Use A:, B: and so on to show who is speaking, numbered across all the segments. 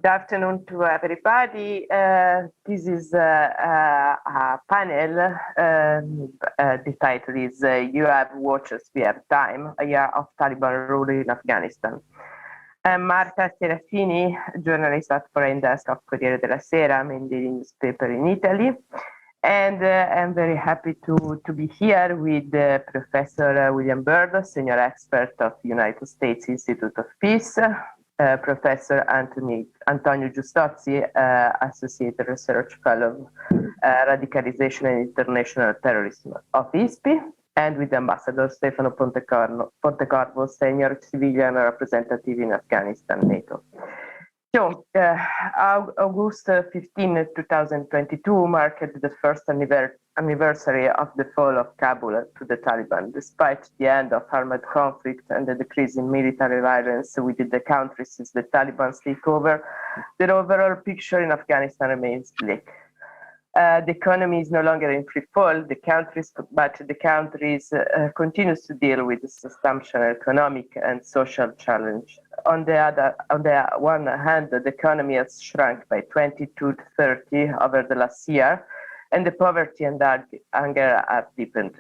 A: Good afternoon to everybody. This is a panel. The title is You Have Watches, We Have Time, a year of Taliban rule in Afghanistan. I'm Marta Serafini, journalist at foreign desk of Corriere della Sera, main daily newspaper in Italy. And I'm very happy to be here with Professor William Byrd, senior expert of the United States Institute of Peace, Professor Antonio Giustozzi, Associate Research Fellow, Radicalization and International Terrorism of ISPI, and with Ambassador Stefano Pontecorvo, Senior Civilian Representative in Afghanistan, NATO. So, August 15, 2022 marked the first anniversary of the fall of Kabul to the Taliban. Despite the end of armed conflict and the decrease in military violence within the country since the Taliban's takeover, the overall picture in Afghanistan remains bleak. The economy is no longer in free fall, but the country continues to deal with substantial economic and social challenge. On the one hand, the economy has shrunk by 22 to 30 over the last year, and the poverty and hunger have deepened.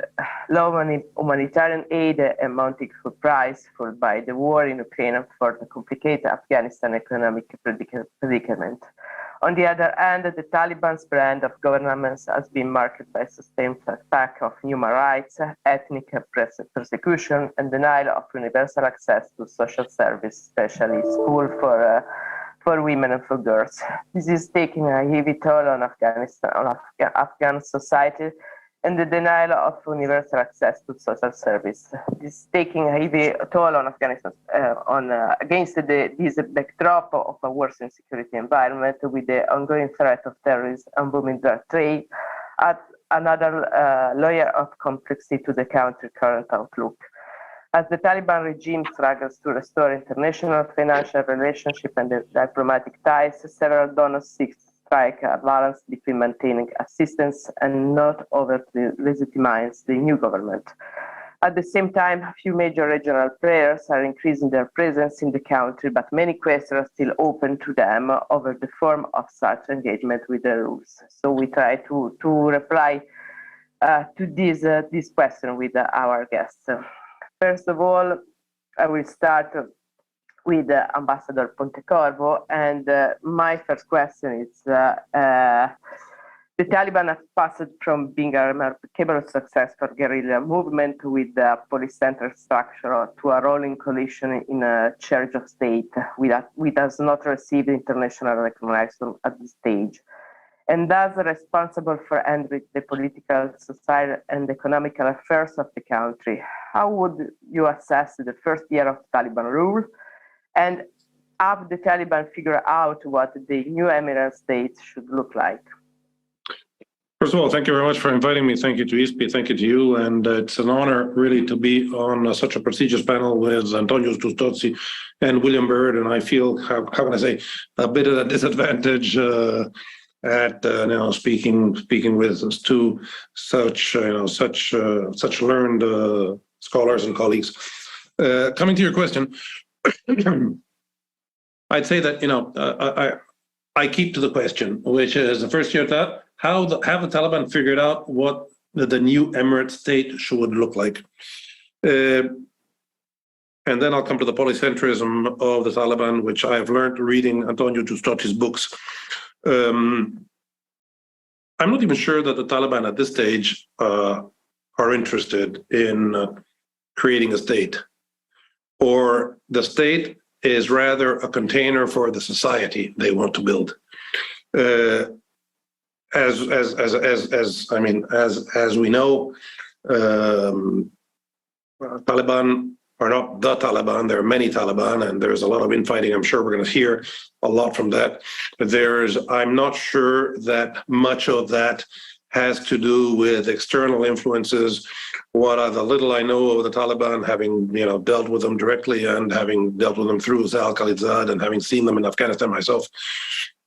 A: Low humanitarian aid and mounting food price, followed by the war in Ukraine, for the complicated Afghanistan economic predicament. On the other hand, the Taliban's brand of governance has been marked by sustained attack of human rights, ethnic persecution, and denial of universal access to social service, especially school for women and for girls. This is taking a heavy toll on Afghan society, and the denial of universal access to social service. This is taking a heavy toll on Afghanistan against this backdrop of a worsening security environment with the ongoing threat of terrorism and booming drug trade, adds another layer of complexity to the country's current outlook. As the Taliban regime struggles to restore international financial relationship and diplomatic ties, several donors seek to strike a balance between maintaining assistance and not overtly legitimize the new government. At the same time, a few major regional players are increasing their presence in the country, but many questions are still open to them over the form of such engagement with the rules. So we try to reply to this question with our guests. First of all, I will start with Ambassador Pontecorvo, and my first question is, the Taliban have passed from being a remarkable successful guerrilla movement with a police-centered structure to a rolling coalition in a church of state, which has not received international recognition at this stage, and thus responsible for handling the political, social, and economical affairs of the country. How would you assess the first year of Taliban rule? And have the Taliban figured out what the new Emirate state should look like?
B: First of all, thank you very much for inviting me. Thank you to ISPI, thank you to you. And it's an honor really to be on such a prestigious panel with Antonio Giustozzi and William Byrd. And I feel, how can I say, a bit of a disadvantage at speaking with two such learned scholars and colleagues. Coming to your question, I'd say that I keep to the question, which is the first year that have the Taliban figured out what the new Emirate state should look like, and then I'll come to the polycentrism of the Taliban, which I have learned reading Antonio Giustozzi's books. I'm not even sure that the Taliban at this stage are interested in creating a state, or the state is rather a container for the society they want to build. As we know, Taliban are not the Taliban. There are many Taliban, and there's a lot of infighting. I'm sure we're going to hear a lot from that. But I'm not sure that much of that has to do with external influences. What the little I know of the Taliban, having dealt with them directly and having dealt with them through Zal Khalilzad and having seen them in Afghanistan myself,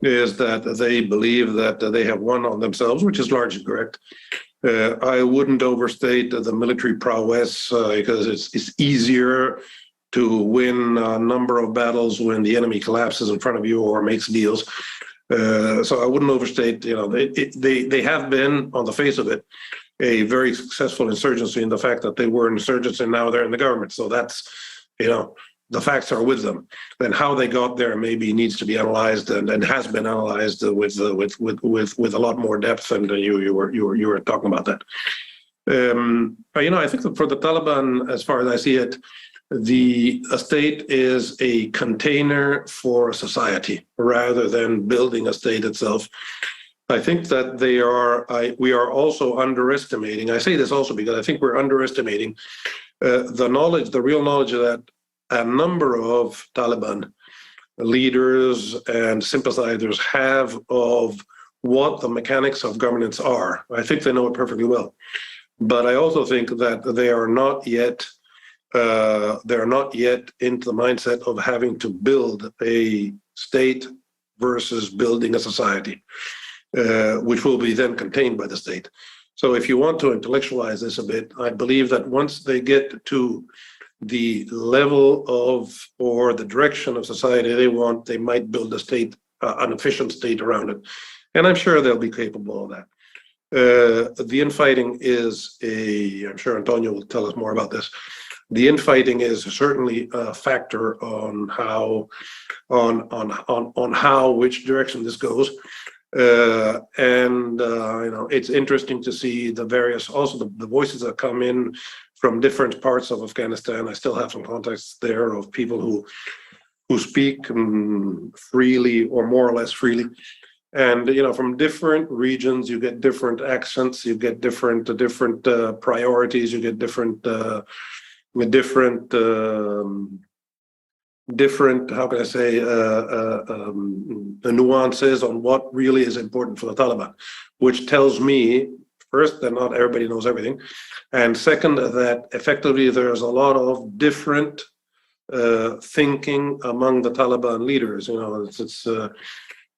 B: is that they believe that they have won on themselves, which is largely correct. I wouldn't overstate the military prowess because it's easier to win a number of battles when the enemy collapses in front of you or makes deals. So I wouldn't overstate, they have been, on the face of it, a very successful insurgency in the fact that they were insurgents and now they're in the government. So that's, the facts are with them. Then how they got there maybe needs to be analyzed and has been analyzed with a lot more depth. And you were talking about that. But I think that for the Taliban, as far as I see it, the state is a container for society rather than building a state itself. I think that we are also underestimating. I say this also because I think we're underestimating the real knowledge that a number of Taliban leaders and sympathizers have of what the mechanics of governance are. I think they know it perfectly well. But I also think that they are not yet into the mindset of having to build a state versus building a society, which will be then contained by the state. So if you want to intellectualize this a bit, I believe that once they get to the level of or the direction of society they want, they might build a state, an efficient state around it. And I'm sure they'll be capable of that. The infighting is I'm sure Antonio will tell us more about this. The infighting is certainly a factor on which direction this goes. It's interesting to see the various, also the voices that come in from different parts of Afghanistan. I still have some contacts there of people who speak freely or more or less freely. And from different regions, you get different accents, you get different priorities, you get different how can I say the nuances on what really is important for the Taliban, which tells me first that not everybody knows everything, and second that effectively there's a lot of different thinking among the Taliban leaders.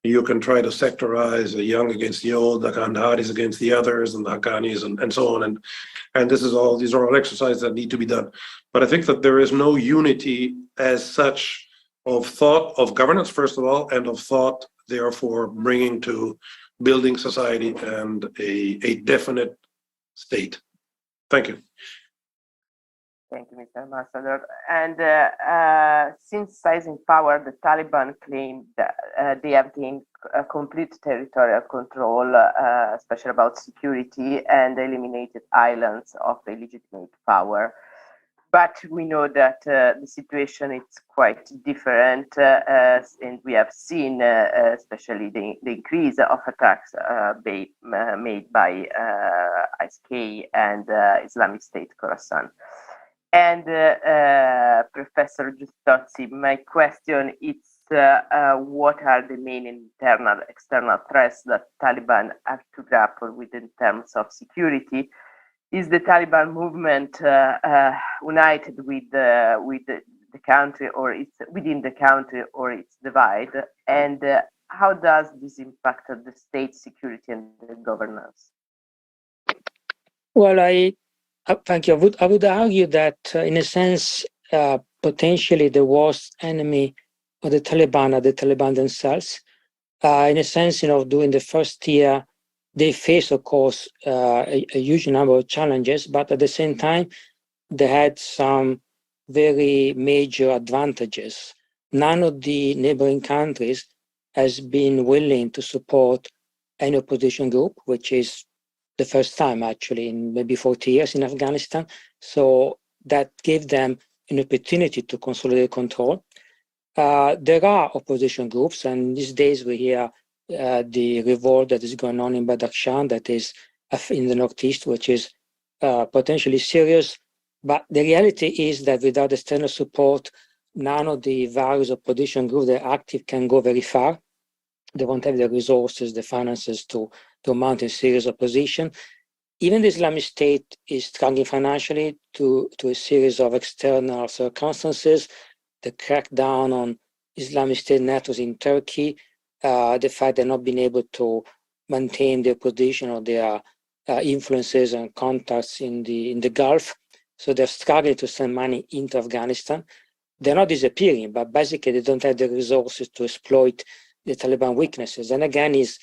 B: You can try to sectorize the young against the old, the Kandharis against the others, and the Haqqanis, and so on. And these are all exercises that need to be done. But I think that there is no unity as such of thought of governance, first of all, and of thought, therefore, bringing to building society and a definite state. Thank you.
A: Thank you, Mr. Ambassador. And since seizing power, the Taliban claimed that they have gained complete territorial control, especially about security, and eliminated islands of illegitimate power. But we know that the situation is quite different, and we have seen especially the increase of attacks made by ISK and Islamic State Khorasan. And Professor Giustozzi, my question is, what are the main internal, external threats that Taliban have to grapple with in terms of security? Is the Taliban movement united with the country, or it's within the country, or it's divided? And how does this impact the state security and the governance?
C: Well, thank you. I would argue that, in a sense, potentially the worst enemy of the Taliban are the Taliban themselves. In a sense, during the first year, they face, of course, a huge number of challenges, but at the same time, they had some very major advantages. None of the neighboring countries has been willing to support any opposition group, which is the first time actually in maybe 40 years in Afghanistan. So that gave them an opportunity to consolidate control. There are opposition groups, and these days we hear the revolt that is going on in Badakhshan, that is in the northeast, which is potentially serious. But the reality is that without external support, none of the various opposition groups that are active can go very far. They won't have the resources, the finances to mount a serious opposition. Even the Islamic State is struggling financially to a series of external circumstances. The crackdown on Islamic State networks in Turkey, the fact they're not being able to maintain their position or their influences and contacts in the Gulf. So they're struggling to send money into Afghanistan. they're not disappearing, but basically they don't have the resources to exploit the Taliban weaknesses. And again, is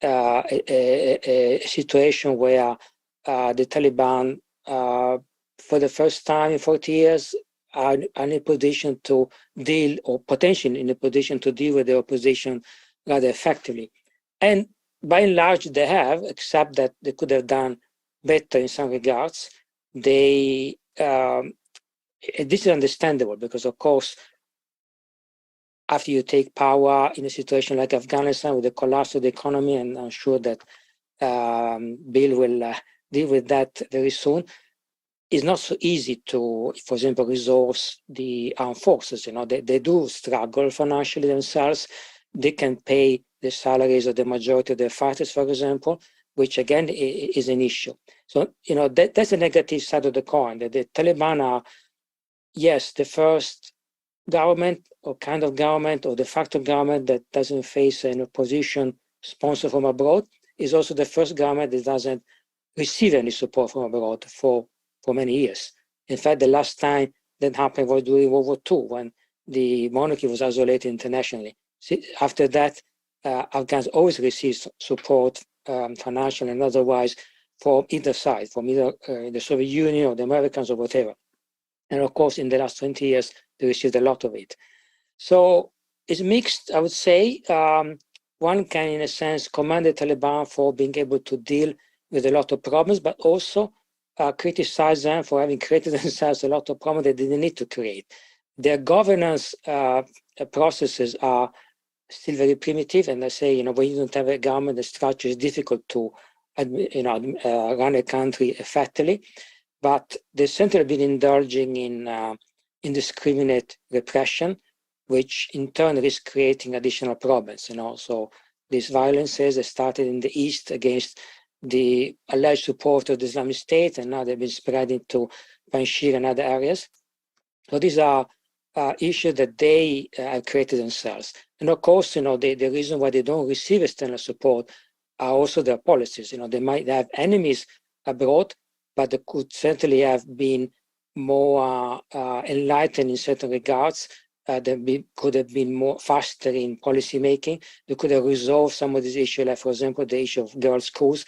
C: a situation where the Taliban, for the first time in 40 years, are in a position to deal, or potentially in a position to deal with the opposition rather effectively. And by and large, they have, except that they could have done better in some regards. They this is understandable because, of course, after you take power in a situation like Afghanistan with the collapse of the economy, and I'm sure that Bill will deal with that very soon, it's not so easy to, for example, resource the armed forces. You know, they do struggle financially themselves. They can pay the salaries of the majority of their fighters, for example, which again is an issue. So, you know, that's the negative side of the coin, that the Taliban are, yes, the first government or kind of government or de facto government that doesn't face an opposition sponsor from abroad, is also the first government that doesn't receive any support from abroad for many years. In fact, the last time that happened was during World War II, when the monarchy was isolated internationally. After that, Afghans always received support, financial and otherwise, from either side, from either the Soviet Union or the Americans or whatever. And of course, in the last 20 years, they received a lot of it. So it's mixed, I would say. One can, in a sense, commend the Taliban for being able to deal with a lot of problems, but also criticize them for having created themselves a lot of problems they didn't need to create. Their governance processes are still very primitive, and I say, you know, when you don't have a government, the structure is difficult to, run a country effectively. But they certainly have been indulging in indiscriminate repression, which in turn is creating additional problems. You know, so these violences that started in the east against the alleged support of the Islamic State, and now they've been spreading to Panjshir and other areas. So these are issues that they have created themselves. And of course, you know, the reason why they don't receive external support are also their policies. You know, they might have enemies abroad, but they could certainly have been more enlightened in certain regards. They could have been more faster in policy making. They could have resolved some of these issues, like, for example, the issue of girls' schools.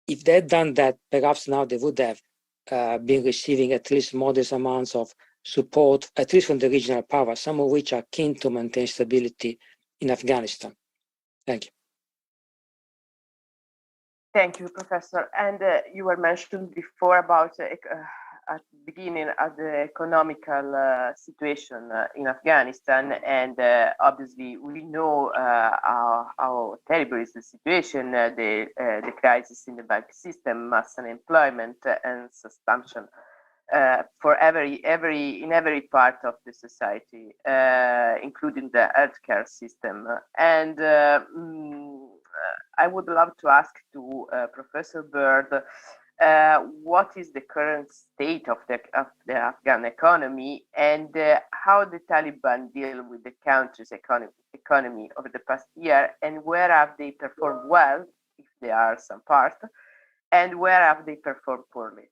C: If they'd done that, perhaps now they would have been receiving at least modest amounts of support, at least from the regional powers, some of which are keen to maintain stability in Afghanistan. Thank you.
A: Thank you, Professor. And you were mentioned before about at the beginning of the economical situation in Afghanistan, and obviously we know how terrible is the situation, the crisis in the bank system, mass unemployment, and substantial for in every part of the society, including the healthcare system. And I would love to ask to Professor Bird, what is the current state of the Afghan economy, and how the Taliban deal with the country's economy over the past year, and where have they performed well, if there are some part, and where have they performed poorly?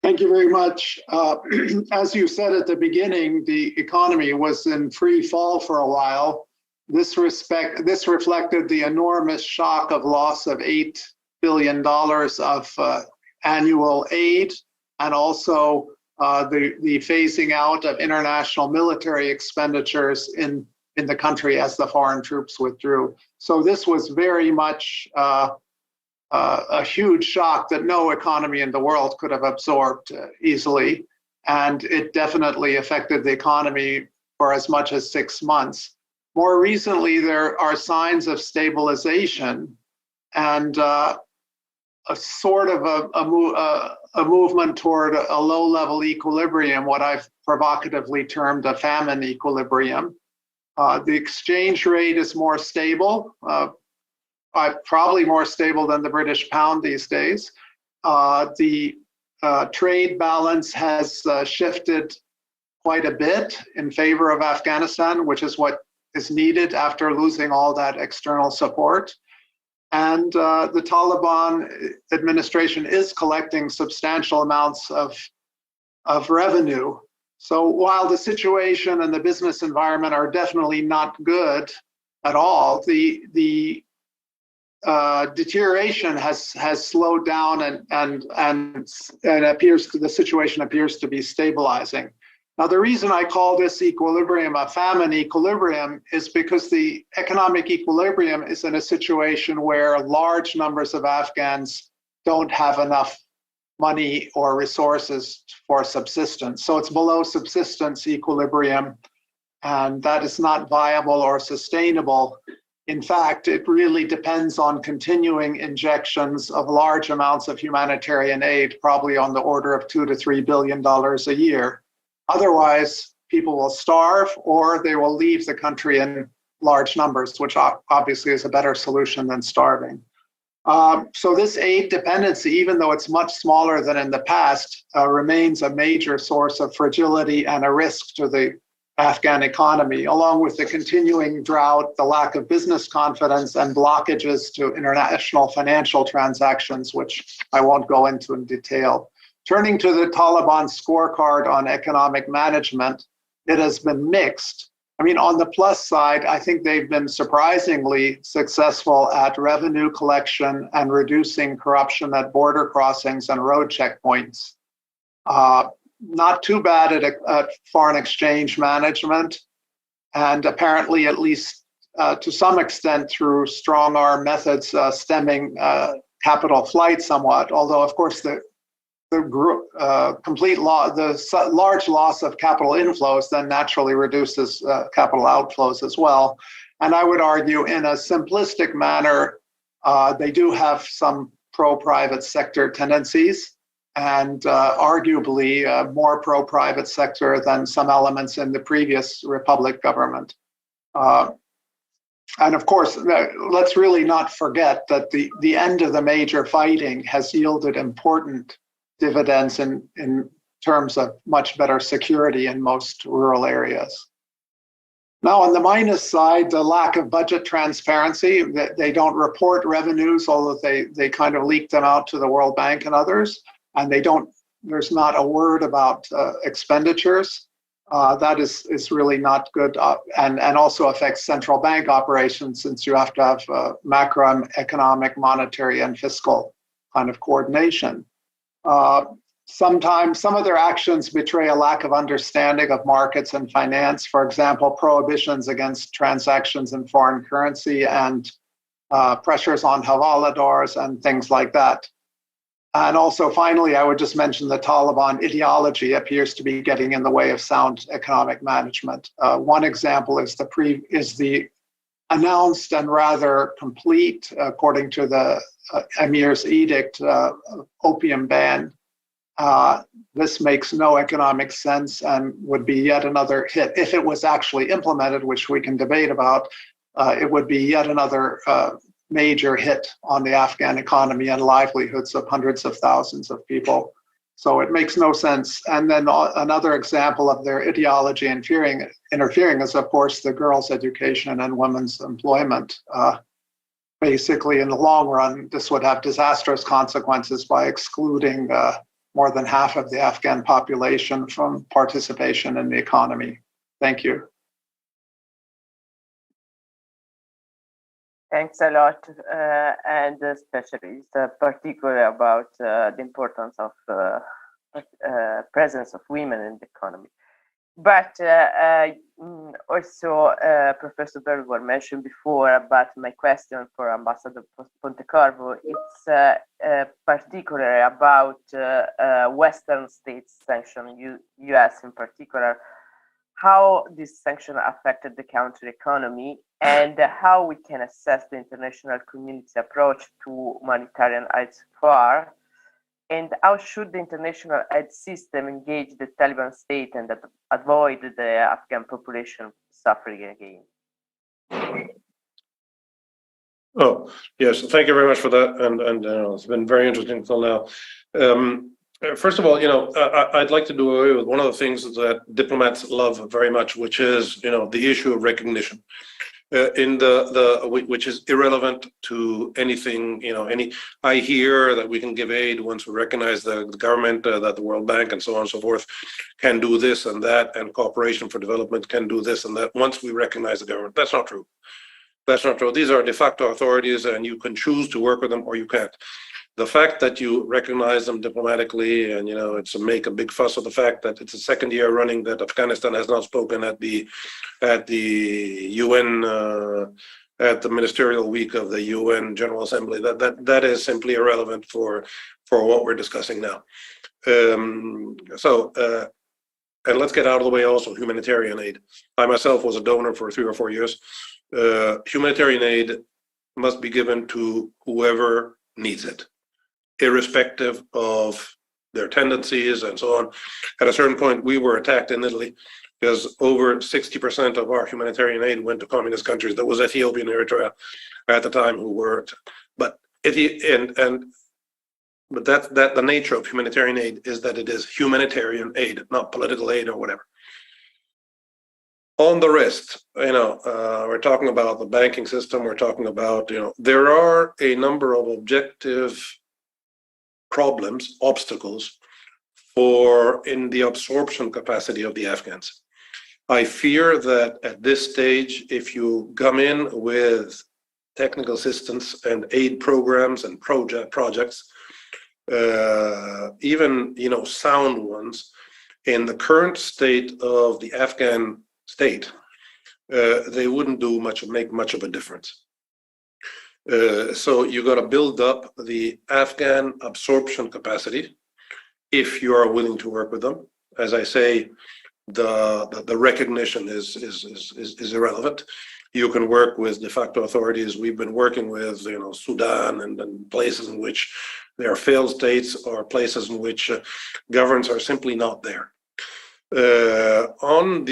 D: Thank you very much. As you said at the beginning, the economy was in free fall for a while. This reflected the enormous shock of loss of $8 billion of annual aid, and also the phasing out of international military expenditures in the country as the foreign troops withdrew. So this was very much a huge shock that no economy in the world could have absorbed easily. And it definitely affected the economy for as much as 6 months. More recently, there are signs of stabilization and a sort of a movement toward a low-level equilibrium, what I've provocatively termed a famine equilibrium. The exchange rate is more stable, probably more stable than the British pound these days. The trade balance has shifted quite a bit in favor of Afghanistan, which is what is needed after losing all that external support. And the Taliban administration is collecting substantial amounts of revenue. So while the situation and the business environment are definitely not good at all, the deterioration has slowed down and the situation appears to be stabilizing. Now, the reason I call this equilibrium a famine equilibrium is because the economic equilibrium is in a situation where large numbers of Afghans don't have enough money or resources for subsistence. So it's below subsistence equilibrium, and that is not viable or sustainable. In fact, it really depends on continuing injections of large amounts of humanitarian aid, probably on the order of $2 to $3 billion a year. Otherwise, people will starve or they will leave the country in large numbers, which obviously is a better solution than starving. So this aid dependency, even though it's much smaller than in the past, remains a major source of fragility and a risk to the Afghan economy, along with the continuing drought, the lack of business confidence, and blockages to international financial transactions, which I won't go into in detail. Turning to the Taliban scorecard on economic management, it has been mixed. I mean, on the plus side, I think they've been surprisingly successful at revenue collection and reducing corruption at border crossings and road checkpoints. Not too bad at foreign exchange management, and apparently, at least to some extent, through strong arm methods, stemming capital flight somewhat. Although, of course, the large loss of capital inflows then naturally reduces capital outflows as well. And I would argue, in a simplistic manner, they do have some pro-private sector tendencies, and arguably more pro-private sector than some elements in the previous Republic government. And of course, let's really not forget that the end of the major fighting has yielded important dividends in terms of much better security in most rural areas. Now, on the minus side, the lack of budget transparency, they don't report revenues, although they kind of leak them out to the World Bank and others, and there's not a word about expenditures. That is really not good, and also affects central bank operations, since you have to have macroeconomic, monetary, and fiscal kind of coordination. Sometimes some of their actions betray a lack of understanding of markets and finance. For example, prohibitions against transactions in foreign currency and pressures on havaladars and things like that. And also, finally, I would just mention the Taliban ideology appears to be getting in the way of sound economic management. One example is the announced and rather complete, according to the Emir's edict, opium ban. This makes no economic sense and would be yet another hit. If it was actually implemented, which we can debate about, it would be yet another major hit on the Afghan economy and livelihoods of hundreds of thousands of people. So it makes no sense. And then another example of their ideology interfering is, of course, the girls' education and women's employment. Basically, in the long run, this would have disastrous consequences by excluding more than half of the Afghan population from participation in the economy. Thank you.
A: Thanks a lot, and especially particularly about the importance of presence of women in the economy. But also, Professor Bergor mentioned before about my question for Ambassador Pontecorvo. It's particularly about Western states sanction, US in particular, how this sanction affected the country economy, and how we can assess the international community's approach to humanitarian aid so far, and how should the international aid system engage the Taliban state and avoid the Afghan population suffering again?
B: Oh, yes, thank you very much for that, and it's been very interesting until now. First of all, I'd like to do away with one of the things that diplomats love very much, which is, the issue of recognition. which is irrelevant to anything, I hear that we can give aid once we recognize the government, that the World Bank and so on and so forth can do this and that, and cooperation for development can do this and that once we recognize the government. That's not true. That's not true. These are de facto authorities, and you can choose to work with them or you can't. The fact that you recognize them diplomatically, and it's make a big fuss of the fact that it's the second year running that Afghanistan has not spoken at the UN, at the ministerial week of the UN General Assembly. That is simply irrelevant for what we're discussing now. And let's get out of the way also humanitarian aid. I myself was a donor for 3 or 4 years. Humanitarian aid must be given to whoever needs it, irrespective of their tendencies and so on. At a certain point, we were attacked in Italy because over 60% of our humanitarian aid went to communist countries. There was Ethiopia and Eritrea at the time who were, but that's the nature of humanitarian aid is that it is humanitarian aid, not political aid or whatever. On the rest, we're talking about the banking system. We're talking about, there are a number of objective problems, obstacles in the absorption capacity of the Afghans. I fear that at this stage, if you come in with technical assistance and aid programs and projects, even sound ones, in the current state of the Afghan state, they wouldn't make much of a difference. So you got to build up the Afghan absorption capacity if you are willing to work with them. As I say, the recognition is irrelevant. You can work with de facto authorities. We've been working with Sudan and places in which there are failed states or places in which governments are simply not there. On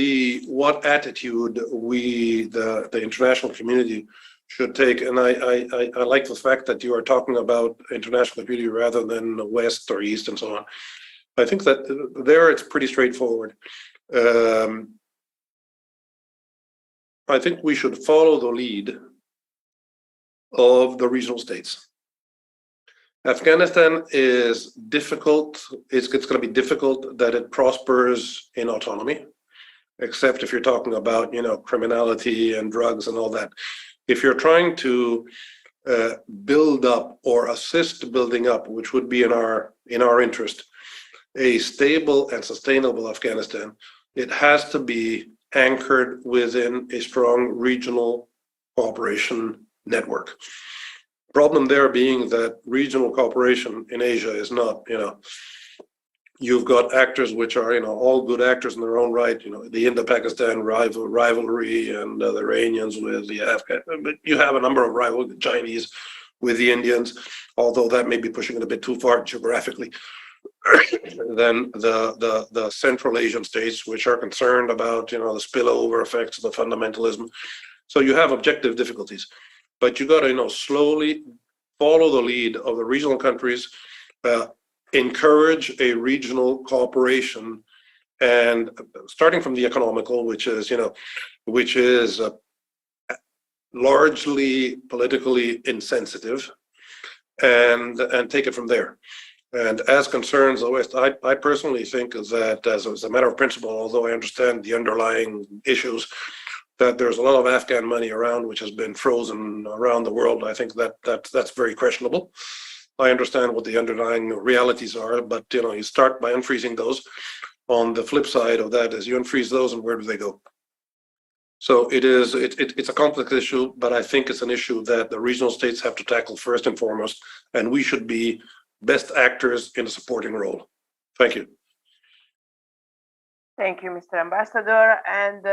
B: what attitude the international community should take, and I like the fact that you are talking about international community rather than West or East and so on. I think that there it's pretty straightforward. I think we should follow the lead of the regional states. Afghanistan is difficult. It's going to be difficult that it prospers in autonomy, except if you're talking about, criminality and drugs and all that. If you're trying to build up or assist building up, which would be in our interest, a stable and sustainable Afghanistan, it has to be anchored within a strong regional cooperation network. Problem there being that regional cooperation in Asia is not, you've got actors which are, all good actors in their own right, the Indo-Pakistan rivalry and the Iranians with the Afghan, but you have a number of rivals, the Chinese with the Indians, although that may be pushing it a bit too far geographically. Then the Central Asian states, which are concerned about, the spillover effects of the fundamentalism. So you have objective difficulties. But you got to, slowly follow the lead of the regional countries, encourage a regional cooperation, and starting from the economical, which is largely politically insensitive, and take it from there. And as concerns the West, I personally think that as a matter of principle, although I understand the underlying issues, that there's a lot of Afghan money around which has been frozen around the world. I think that's very questionable. I understand what the underlying realities are, but you start by unfreezing those. On the flip side of that is you unfreeze those, and where do they go? So it's a complex issue, but I think it's an issue that the regional states have to tackle first and foremost, and we should be best actors in a supporting role. Thank you.
A: Thank you, Mr. Ambassador. And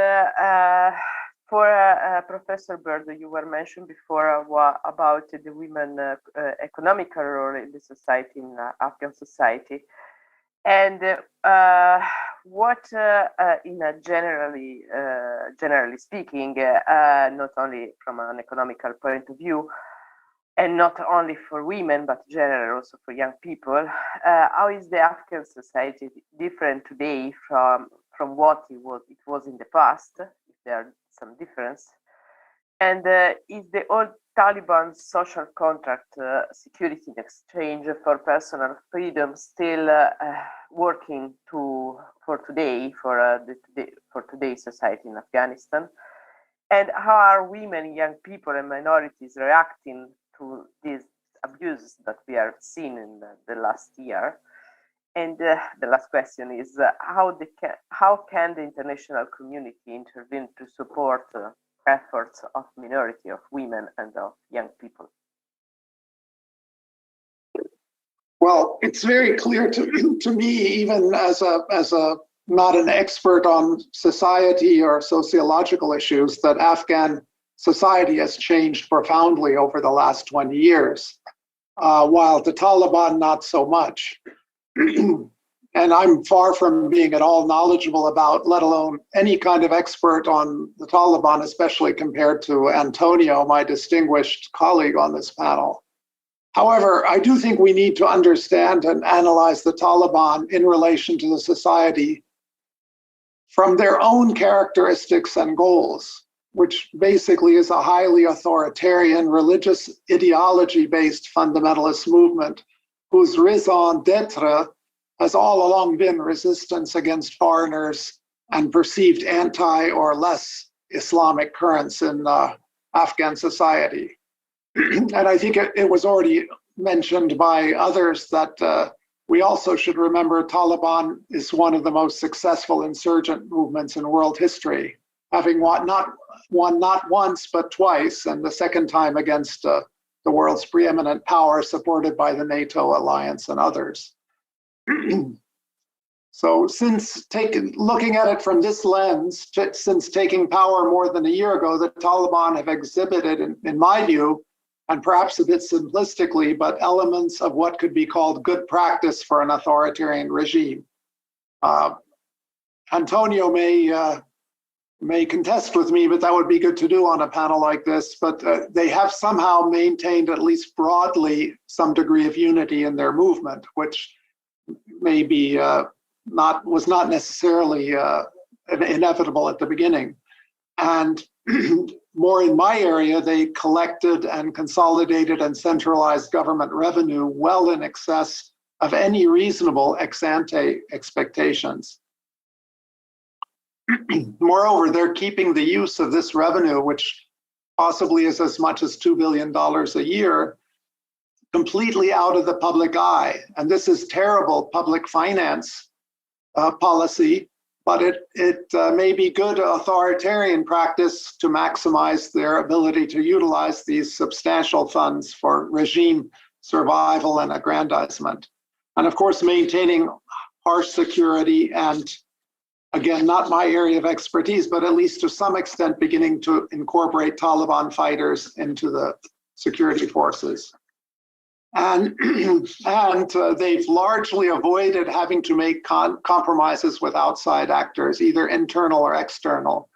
A: for Professor Bird, you were mentioned before about the women economical role in the society, in Afghan society. And what, in a generally speaking, not only from an economical point of view, and not only for women, but generally also for young people, how is the Afghan society different today from what it was in the past, if there are some difference? And is the old Taliban social contract, security in exchange for personal freedom, still working for today, for today's society in Afghanistan? And how are women, young people, and minorities reacting to these abuses that we have seen in the last year? And the last question is, how can the international community intervene to support efforts of minority, of women, and of young people?
D: Well, it's very clear to me, even as a not an expert on society or sociological issues, that Afghan society has changed profoundly over the last 20 years, while the Taliban not so much. And I'm far from being at all knowledgeable about, let alone any kind of expert on the Taliban, especially compared to Antonio, my distinguished colleague on this panel. However, I do think we need to understand and analyze the Taliban in relation to the society from their own characteristics and goals, which basically is a highly authoritarian, religious ideology-based fundamentalist movement whose raison d'etre has all along been resistance against foreigners and perceived anti or less Islamic currents in Afghan society. And I think it was already mentioned by others that we also should remember Taliban is one of the most successful insurgent movements in world history, having won not once but twice, and the second time against the world's preeminent power supported by the NATO alliance and others. So looking at it from this lens, since taking power more than a year ago, the Taliban have exhibited, in my view, and perhaps a bit simplistically, but elements of what could be called good practice for an authoritarian regime. Antonio may contest with me, but that would be good to do on a panel like this. But they have somehow maintained, at least broadly, some degree of unity in their movement, which maybe was not necessarily inevitable at the beginning. And more in my area, they collected and consolidated and centralized government revenue well in excess of any reasonable ex-ante expectations. Moreover, they're keeping the use of this revenue, which possibly is as much as $2 billion a year, completely out of the public eye. And this is terrible public finance policy, but it may be good authoritarian practice to maximize their ability to utilize these substantial funds for regime survival and aggrandizement. And of course, maintaining harsh security and, again, not my area of expertise, but at least to some extent beginning to incorporate Taliban fighters into the security forces. And they've largely avoided having to make compromises with outside actors, either internal or external,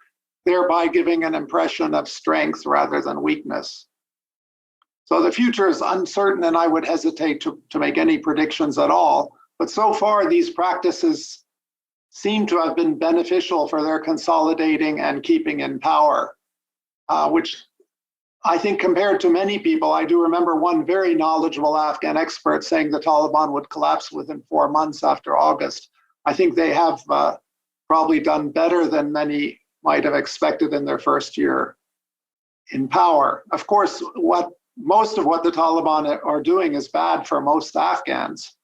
D: thereby giving an impression of strength rather than weakness. So the future is uncertain, and I would hesitate to make any predictions at all. But so far, these practices seem to have been beneficial for their consolidating and keeping in power, which I think compared to many people, I do remember one very knowledgeable Afghan expert saying the Taliban would collapse within 4 months after August. I think they have probably done better than many might have expected in their first year in power. Of course, most of what the Taliban are doing is bad for most Afghans,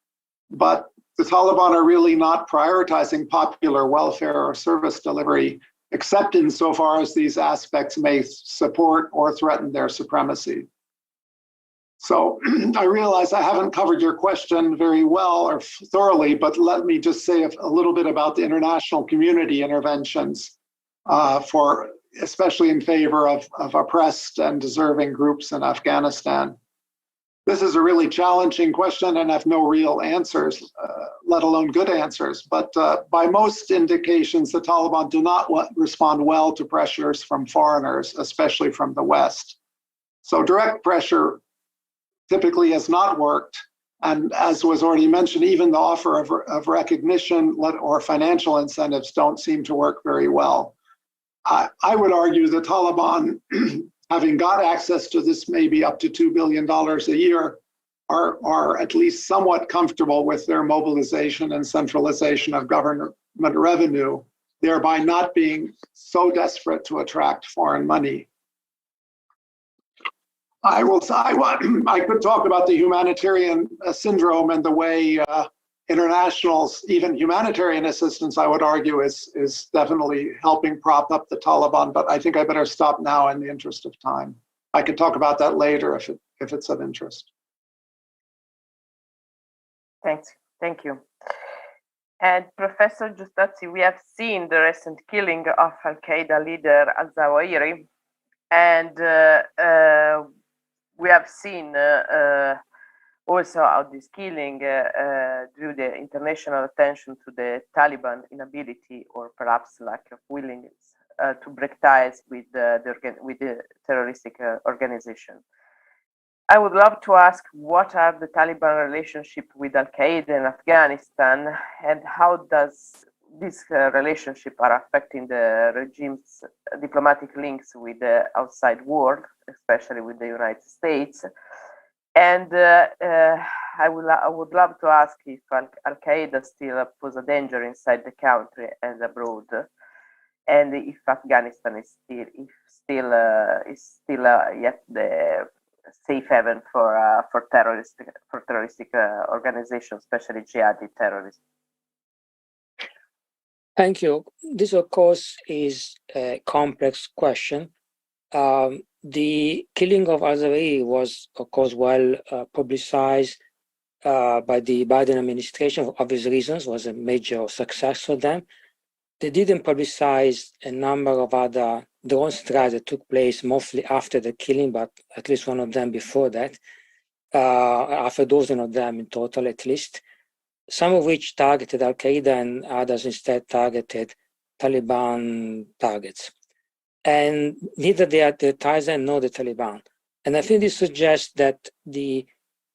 D: but the Taliban are really not prioritizing popular welfare or service delivery, except insofar as these aspects may support or threaten their supremacy. So I realize I haven't covered your question very well or thoroughly, but let me just say a little bit about the international community interventions especially in favor of oppressed and deserving groups in Afghanistan. This is a really challenging question and have no real answers, let alone good answers. But by most indications, the Taliban do not respond well to pressures from foreigners, especially from the West. So direct pressure typically has not worked. And as was already mentioned, even the offer of recognition or financial incentives don't seem to work very well. I would argue the Taliban having got access to this maybe up to $2 billion a year, are at least somewhat comfortable with their mobilization and centralization of government revenue, thereby not being so desperate to attract foreign money. I could talk about the humanitarian syndrome and the way internationals, even humanitarian assistance, I would argue, is definitely helping prop up the Taliban. But I think I better stop now in the interest of time. I could talk about that later if it's of interest.
A: Thanks. Thank you. And Professor Giustazzi, we have seen the recent killing of Al-Qaeda leader al-Zawahiri, and we have seen also how this killing drew the international attention to the Taliban inability or perhaps lack of willingness to break ties with the terroristic organization. I would love to ask, what are the Taliban relationship with Al-Qaeda in Afghanistan, and how does this relationship are affecting the regime's diplomatic links with the outside world, especially with the United States? And I would love to ask if Al-Qaeda still pose a danger inside the country and abroad, and if Afghanistan is still yet the safe haven for terroristic organizations, especially jihadi terrorism.
C: Thank you. This, of course, is a complex question. The killing of al-Zawahiri was, of course, well publicized by the Biden administration for obvious reasons, was a major success for them. They didn't publicize a number of other drone strikes that took place mostly after the killing, but at least one of them before that, half a dozen of them in total at least, some of which targeted Al-Qaeda and others instead targeted Taliban targets. And neither the Taliban nor the Taliban. And I think this suggests that the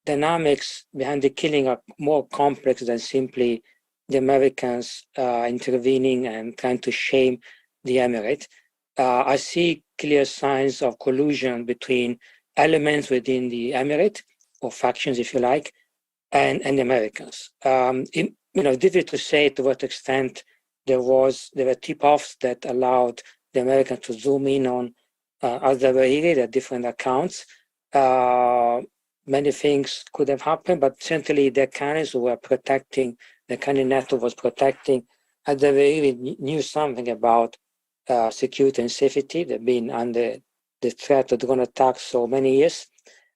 C: dynamics behind the killing are more complex than simply the Americans intervening and trying to shame the emirate. I see clear signs of collusion between elements within the emirate, or factions, if you like, and the Americans. It's difficult to say to what extent there were tip-offs that allowed the Americans to zoom in on al-Zawahiri at different accounts. Many things could have happened, but certainly the Afghans who were protecting, the Afghan network was protecting al-Zawahiri knew something about security and safety. They've been under the threat of drone attacks for many years.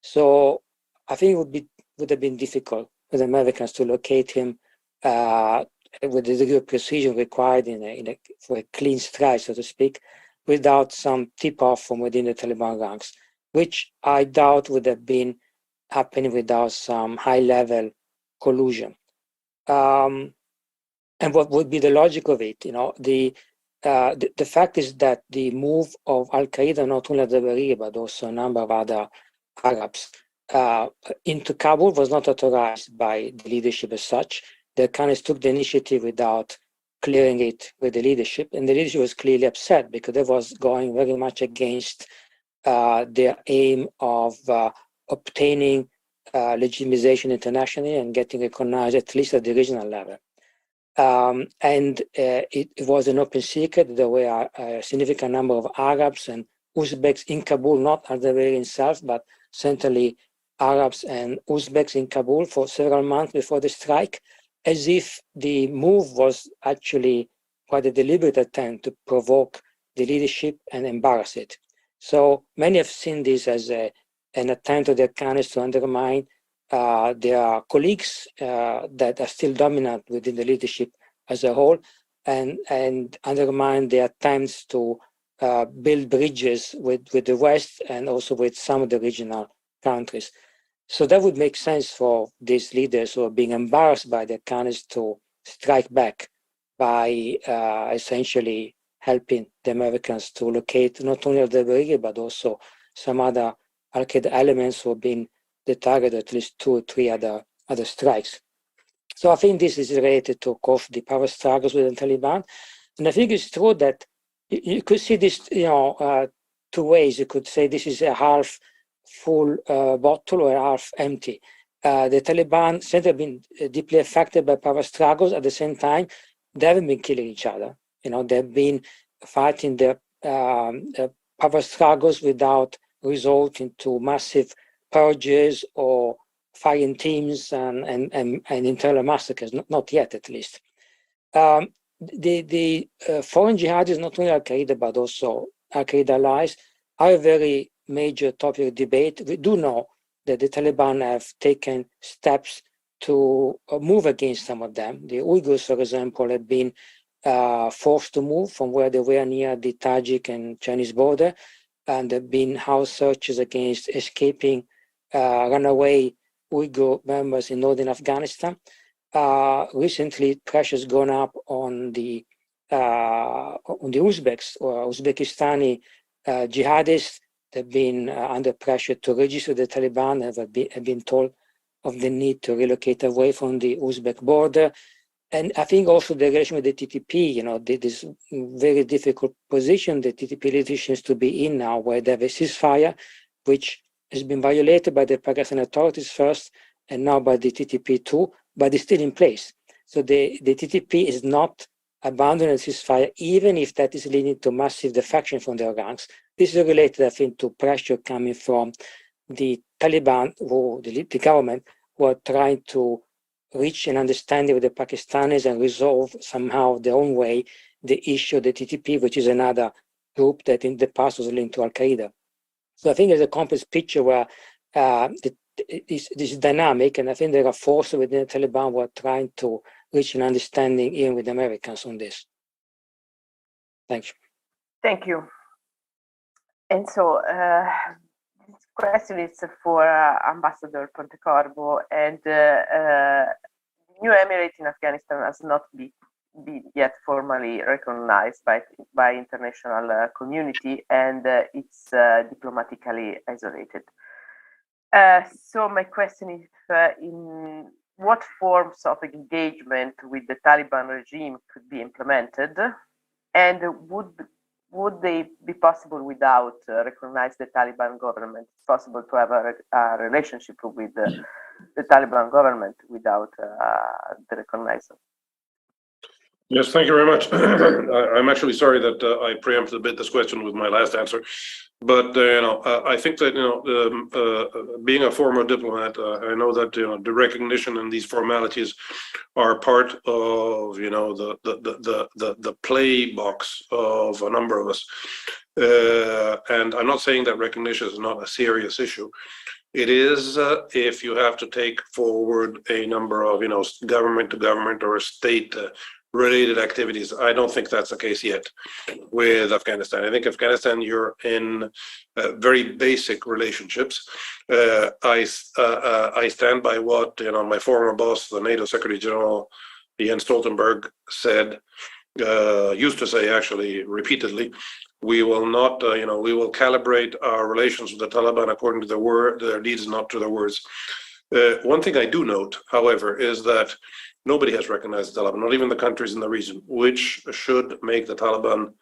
C: So I think it would have been difficult for the Americans to locate him with the degree of precision required for a clean strike, so to speak, without some tip-off from within the Taliban ranks, which I doubt would have been happening without some high-level collusion. And what would be the logic of it? The fact is that the move of Al-Qaeda, not only al-Zawahiri, but also a number of other Arabs, into Kabul was not authorized by the leadership as such. The Afghans took the initiative without clearing it with the leadership, and the leadership was clearly upset because it was going very much against their aim of obtaining legitimization internationally and getting recognized at least at the regional level. And it was an open secret. There were a significant number of Arabs and Uzbeks in Kabul, not al-Zawahiri himself, but certainly Arabs and Uzbeks in Kabul for several months before the strike, as if the move was actually quite a deliberate attempt to provoke the leadership and embarrass it. So many have seen this as an attempt of the Afghans to undermine their colleagues that are still dominant within the leadership as a whole, and undermine their attempts to build bridges with the West and also with some of the regional countries. So that would make sense for these leaders who are being embarrassed by the Afghans to strike back by essentially helping the Americans to locate not only al-Zawahiri, but also some other Al-Qaeda elements who have been the target of at least 2 or 3 other strikes. So I think this is related to, of course, the power struggles with the Taliban. And I think it's true that you could see this, two ways. You could say this is a half full bottle or half empty. The Taliban certainly have been deeply affected by power struggles. At the same time, they haven't been killing each other. They've been fighting the power struggles without resulting to massive purges or fighting teams and internal massacres. Not yet, at least. The foreign jihadis, not only Al-Qaeda, but also Al-Qaeda allies, are a very major topic of debate. We do know that the Taliban have taken steps to move against some of them. The Uyghurs, for example, have been forced to move from where they were near the Tajik and Chinese border, and there have been house searches against escaping runaway Uyghur members in northern Afghanistan. Recently, pressure's gone up on the Uzbeks or Uzbekistani jihadists. They've been under pressure to register the Taliban, have been told of the need to relocate away from the Uzbek border. And I think also the relation with the TTP, this very difficult position the TTP leadership seems to be in now, where they have a ceasefire, which has been violated by the Pakistan authorities first, and now by the TTP too, but it's still in place. So the TTP is not abandoning the ceasefire, even if that is leading to massive defection from their ranks. This is related, I think, to pressure coming from the Taliban, or the government, who are trying to reach an understanding with the Pakistanis and resolve somehow their own way the issue of the TTP, which is another group that in the past was linked to Al-Qaeda. So I think there's a complex picture where this is dynamic, and I think there are forces within the Taliban who are trying to reach an understanding even with the Americans on this. Thank you.
A: Thank you. And so this question is for Ambassador Pontecorvo, and the new emirate in Afghanistan has not been yet formally recognized by international community, and it's diplomatically isolated. So my question is, in what forms of engagement with the Taliban regime could be implemented, and would they be possible without recognize the Taliban government? It's possible to have a relationship with the Taliban government without the recognition.
B: Yes, thank you very much. I'm actually sorry that I preempted a bit this question with my last answer, but I think that being a former diplomat, I know that the recognition and these formalities are part of the play box of a number of us, and I'm not saying that recognition is not a serious issue. It is if you have to take forward a number of government to government or state related activities. I don't think that's the case yet with Afghanistan. I think Afghanistan, you're in very basic relationships. I stand by what my former boss, the NATO Secretary General Jens Stoltenberg, used to say actually repeatedly. We will not, we will calibrate our relations with the Taliban according to their deeds, not to their words. One thing I do note, however, is that nobody has recognized the Taliban, not even the countries in the region, which should make the Taliban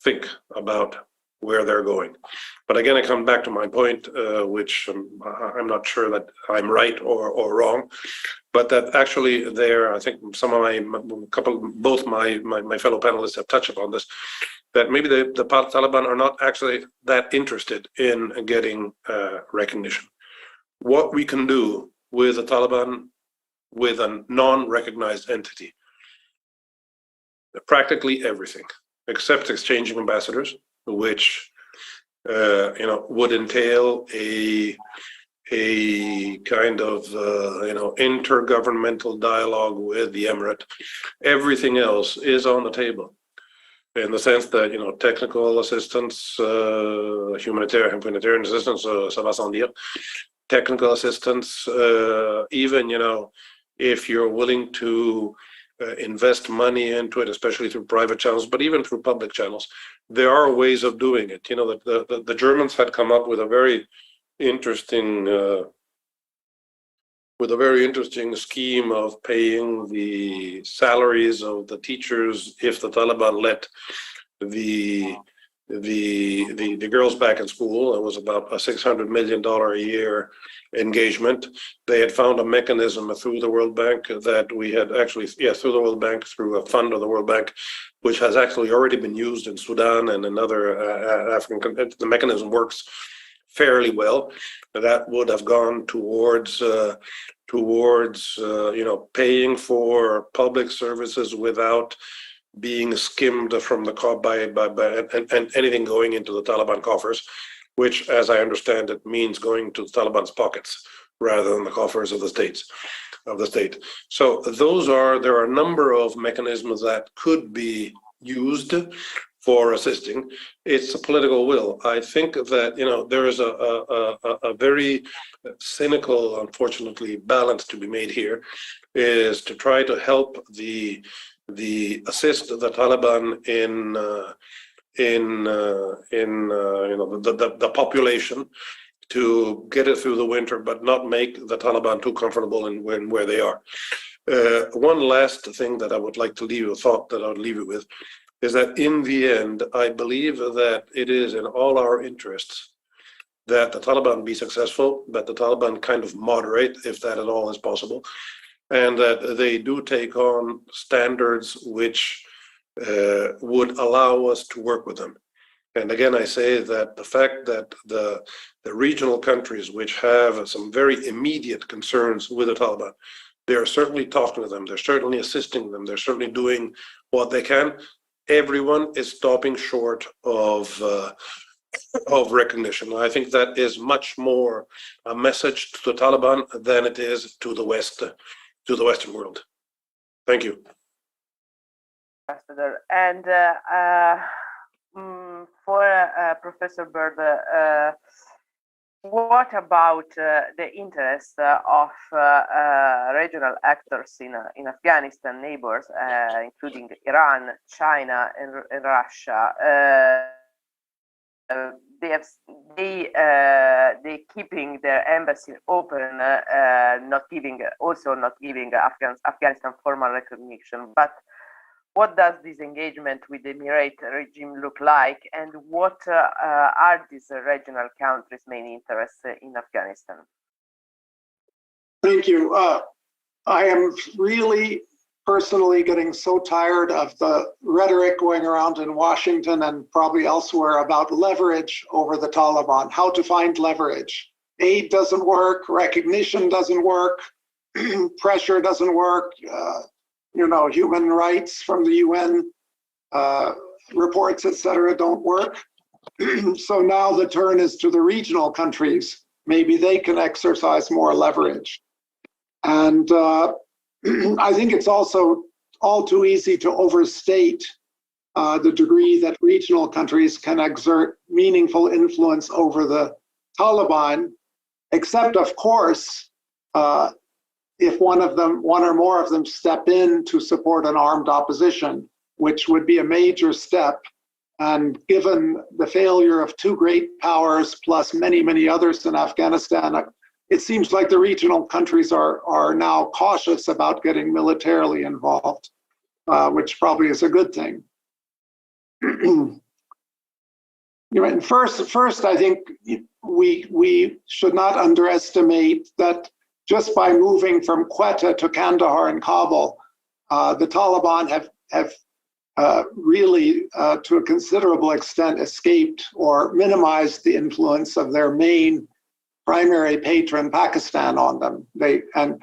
B: think about where they're going. But again, I come back to my point, which I'm not sure that I'm right or wrong, but that actually I think some of both my fellow panelists have touched upon this, that maybe the Taliban are not actually that interested in getting recognition. What we can do with the Taliban, with a non-recognized entity, practically everything, except exchanging ambassadors, which would entail a kind of intergovernmental dialogue with the emirate. Everything else is on the table, in the sense that technical assistance, humanitarian assistance, ça va sans dire, technical assistance, even if you're willing to invest money into it, especially through private channels, but even through public channels, there are ways of doing it. The Germans had come up with a very interesting scheme of paying the salaries of the teachers if the Taliban let the the girls back in school. It was about a $600 million a year engagement. They had found a mechanism through the World Bank that we had actually, through the World Bank, through a fund of the World Bank, which has actually already been used in Sudan and in other African countries. The mechanism works fairly well. That would have gone towards paying for public services without being skimmed from the and anything going into the Taliban coffers, which, as I understand it, means going to the Taliban's pockets rather than the coffers of the state. So there are a number of mechanisms that could be used for assisting. It's a political will. I think that there is a very cynical, unfortunately, balance to be made here, is to try to help the assist the Taliban in the population to get it through the winter, but not make the Taliban too comfortable in where they are. One last thing that I would like to leave you with is that in the end, I believe that it is in all our interests that the Taliban be successful, that the Taliban kind of moderate, if that at all is possible, and that they do take on standards which would allow us to work with them. And again, I say that the fact that the regional countries which have some very immediate concerns with the Taliban, they are certainly talking to them, they're certainly assisting them, they're certainly doing what they can. Everyone is stopping short of recognition. I think that is much more a message to the Taliban than it is to the West, to the Western world. Thank you.
A: Ambassador. And for Professor Bird, what about the interest of regional actors in Afghanistan, neighbors, including Iran, China, and Russia? They keeping their embassy open, not giving Afghanistan formal recognition. But what does this engagement with the Emirate regime look like, and what are these regional countries' main interests in Afghanistan?
D: Thank you. I am really personally getting so tired of the rhetoric going around in Washington and probably elsewhere about leverage over the Taliban, how to find leverage. Aid doesn't work, recognition doesn't work, pressure doesn't work, human rights from the UN reports, etc., don't work. So now the turn is to the regional countries. Maybe they can exercise more leverage. And I think it's also all too easy to overstate the degree that regional countries can exert meaningful influence over the Taliban, except, of course, if one or more of them step in to support an armed opposition, which would be a major step. And given the failure of two great powers plus many, many others in Afghanistan, it seems like the regional countries are now cautious about getting militarily involved, which probably is a good thing. And first, I think we should not underestimate that just by moving from Quetta to Kandahar and Kabul, the Taliban have really, to a considerable extent, escaped or minimized the influence of their main primary patron, Pakistan, on them. And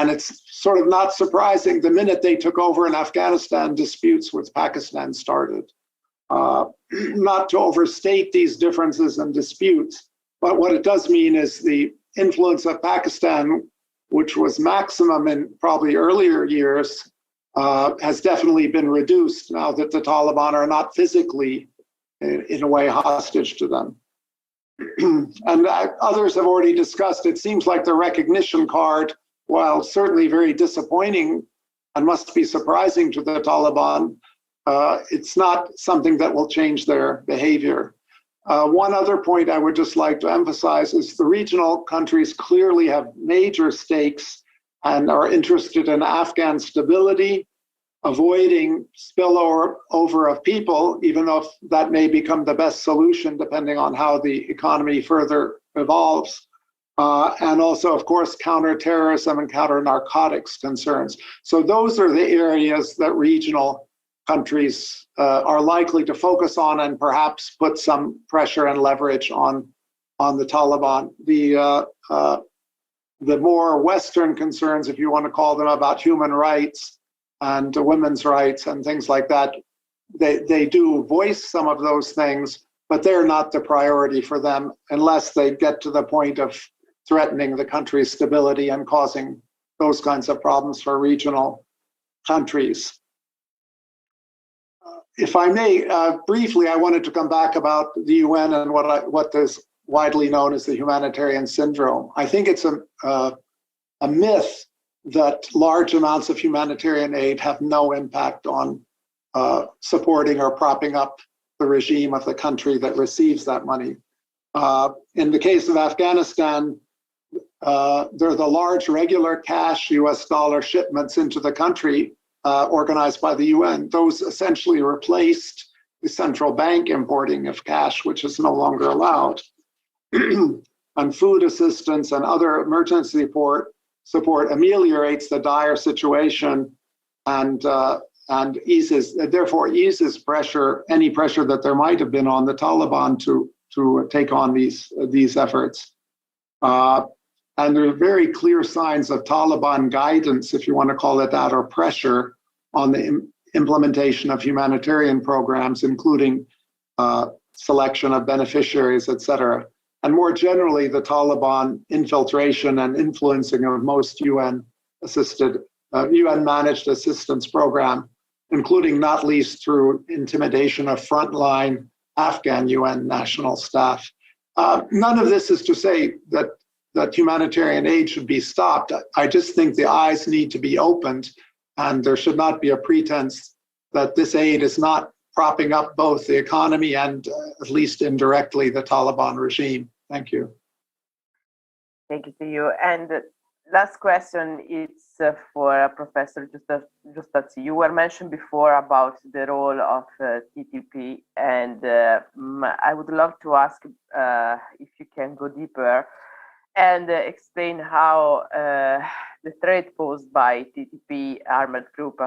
D: it's sort of not surprising, the minute they took over in Afghanistan, disputes with Pakistan started. Not to overstate these differences and disputes, but what it does mean is the influence of Pakistan, which was maximum in probably earlier years, has definitely been reduced now that the Taliban are not physically, in a way, hostage to them. And others have already discussed, it seems like the recognition card, while certainly very disappointing and must be surprising to the Taliban, it's not something that will change their behavior. One other point I would just like to emphasize is the regional countries clearly have major stakes and are interested in Afghan stability, avoiding spillover of people, even though that may become the best solution depending on how the economy further evolves. And also, of course, counterterrorism and counter-narcotics concerns. So those are the areas that regional countries are likely to focus on and perhaps put some pressure and leverage on the Taliban. The more Western concerns, if you want to call them, about human rights and women's rights and things like that, they do voice some of those things, but they're not the priority for them unless they get to the point of threatening the country's stability and causing those kinds of problems for regional countries. If I may, briefly, I wanted to come back about the UN and what is widely known as the humanitarian syndrome. I think it's a myth that large amounts of humanitarian aid have no impact on supporting or propping up the regime of the country that receives that money. In the case of Afghanistan, there are the large regular cash US dollar shipments into the country organized by the UN. Those essentially replaced the central bank importing of cash, which is no longer allowed. And food assistance and other emergency support ameliorates the dire situation and therefore eases pressure, any pressure that there might have been on the Taliban to take on these efforts. And there are very clear signs of Taliban guidance, if you want to call it that, or pressure on the implementation of humanitarian programs, including selection of beneficiaries, et cetera. And more generally, the Taliban infiltration and influencing of most UN-managed assistance program, including not least through intimidation of frontline Afghan UN national staff. None of this is to say that humanitarian aid should be stopped. I just think the eyes need to be opened, and there should not be a pretense that this aid is not propping up both the economy and, at least indirectly, the Taliban regime. Thank you.
A: Thank you to you. And last question is for Professor Giustazzi. You were mentioned before about the role of TTP, and I would love to ask if you can go deeper and explain how the threat posed by TTP armored group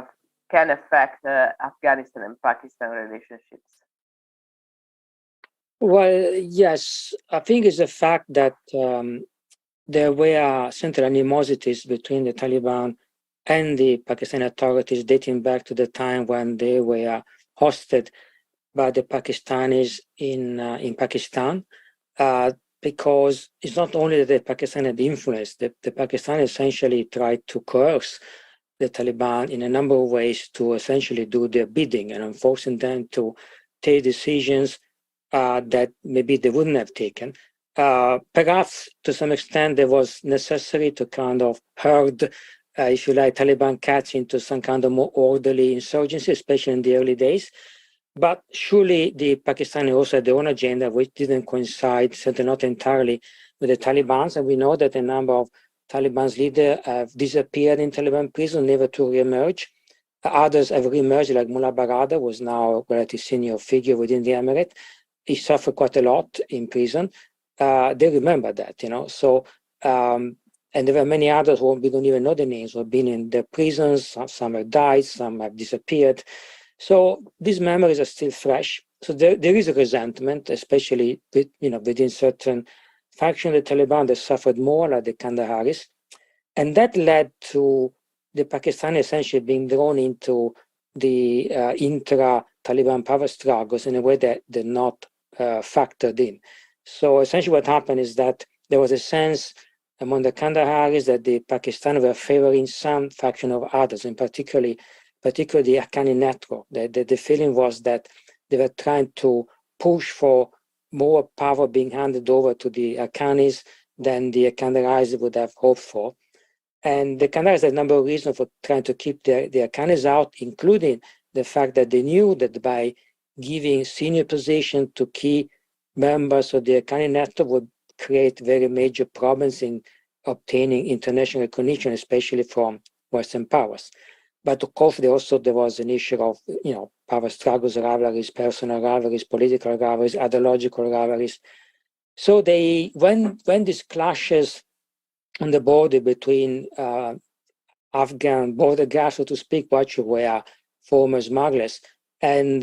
A: can affect Afghanistan and Pakistan relationships.
C: Well, yes, I think it's a fact that there were central animosities between the Taliban and the Pakistani authorities dating back to the time when they were hosted by the Pakistanis in Pakistan, because it's not only that the Pakistan had influence, the Pakistan essentially tried to coerce the Taliban in a number of ways to essentially do their bidding and forcing them to take decisions that maybe they wouldn't have taken. Perhaps to some extent there was necessary to kind of herd, if you like, Taliban cats into some kind of more orderly insurgency, especially in the early days. But surely the Pakistani also had their own agenda, which didn't coincide, certainly not entirely, with the Taliban's. And we know that a number of Taliban's leaders have disappeared in Taliban prison, never to reemerge. Others have reemerged, like Mullah Barada was now a relatively senior figure within the emirate. He suffered quite a lot in prison. They remember that, you know. So, and there were many others who we don't even know the names, who have been in the prisons. Some have died, some have disappeared. So these memories are still fresh. So there is a resentment, especially within certain factions of the Taliban that suffered more, like the Kandaharis. And that led to the Pakistani essentially being drawn into the intra-Taliban power struggles in a way that they're not factored in. So essentially what happened is that there was a sense among the Kandaharis that the Pakistanis were favoring some faction of others, and particularly the Afghani network. The feeling was that they were trying to push for more power being handed over to the Afghanis than the Kandaharis would have hoped for. And the Kandaharis had a number of reasons for trying to keep the Afghanis out, including the fact that they knew that by giving senior position to key members of the Afghani network would create very major problems in obtaining international recognition, especially from Western powers. But of course, there was an issue of, power struggles, rivalries, personal rivalries, political rivalries, ideological rivalries. So when these clashes on the border between Afghan border guards, so to speak, which were former smugglers, and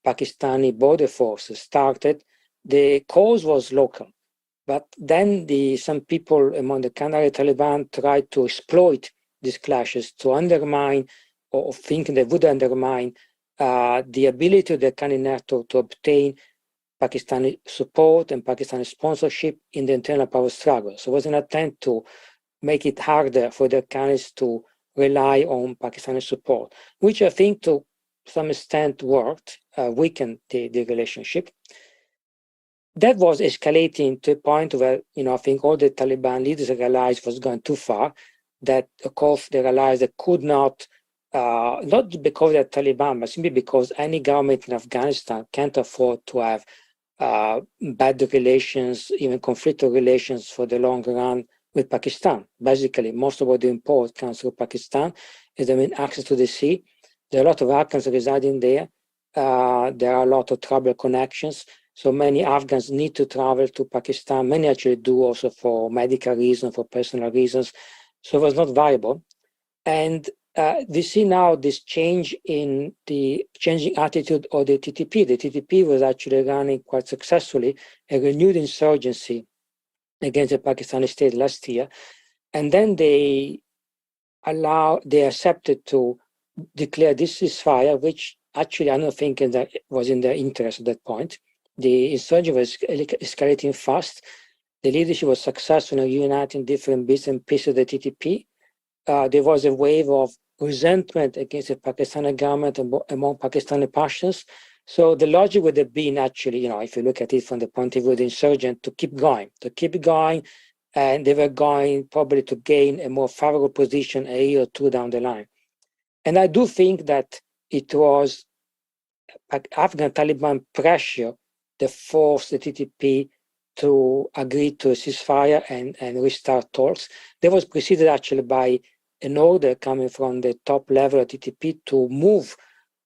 C: Pakistani border forces started, the cause was local. But then some people among the Kandahari Taliban tried to exploit these clashes to undermine, or thinking they would undermine, the ability of the Afghan network to obtain Pakistani support and Pakistani sponsorship in the internal power struggle. So it was an attempt to make it harder for the Afghans to rely on Pakistani support, which I think to some extent worked, weakened the relationship. That was escalating to a point where, I think all the Taliban leaders realized was going too far, that of course they realized they could not because they're Taliban, but simply because any government in Afghanistan can't afford to have bad relations, even conflictual relations for the long run with Pakistan. Basically, most of what they import comes through Pakistan. Is the main access to the sea. There are a lot of Afghans residing there. There are a lot of tribal connections. So many Afghans need to travel to Pakistan. Many actually do also for medical reasons, for personal reasons. So it was not viable. And we see now this change in the changing attitude of the TTP. The TTP was actually running quite successfully a renewed insurgency against the Pakistani state last year. And then they accepted to declare this ceasefire, which actually I don't think that was in their interest at that point. The insurgency was escalating fast. The leadership was successful in uniting different bits and pieces of the TTP. There was a wave of resentment against the Pakistani government among Pakistani Pashtuns. So the logic would have been actually, if you look at it from the point of view of the insurgent, to keep going, and they were going probably to gain a more favorable position a year or two down the line. And I do think that it was Afghan Taliban pressure that forced the TTP to agree to a ceasefire and restart talks. That was preceded actually by an order coming from the top level of TTP to move